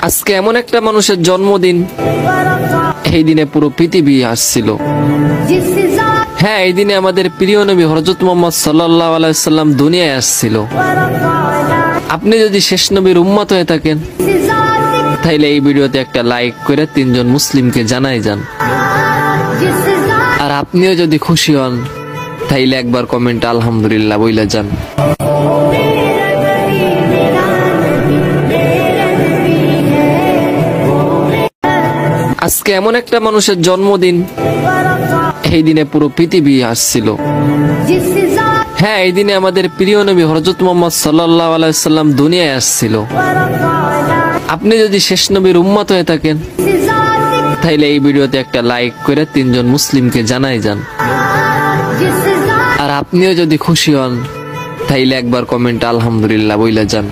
আজকে এমন একটা মানুষের জন্মদিন, এই দিনে পুরো পৃথিবী আসছিল। হ্যাঁ, এই দিনে আমাদের প্রিয় নবী হযরত মুহাম্মদ সাল্লাল্লাহু আলাইহি সাল্লাম দুনিয়ায় আসছিল। আপনি যদি শেষ নবীর উম্মত হয়ে থাকেন, তাইলে এই ভিডিওতে একটা লাইক করে 3 জন মুসলিমকে জানাই যান। আর আপনিও যদি খুশি হন, তাইলে একবার কমেন্ট আলহামদুলিল্লাহ বইলা যান। আজকে এমন একটা মানুষের জন্মদিন, এই দিনে পুরো পৃথিবী আসছিল। হ্যাঁ, এই দিনে আমাদের প্রিয় নবী হযরত মুহাম্মদ সাল্লাল্লাহু আলাইহি সাল্লাম দুনিয়ায় আসছিল। আপনি যদি শেষ নবীর উম্মত হয়ে থাকেন, তাইলে এই ভিডিওতে একটা লাইক করে 3 জন মুসলিমকে জানাই যান। আর আপনিও যদি খুশি হন, তাইলে একবার কমেন্ট আলহামদুলিল্লাহ বইলা যান।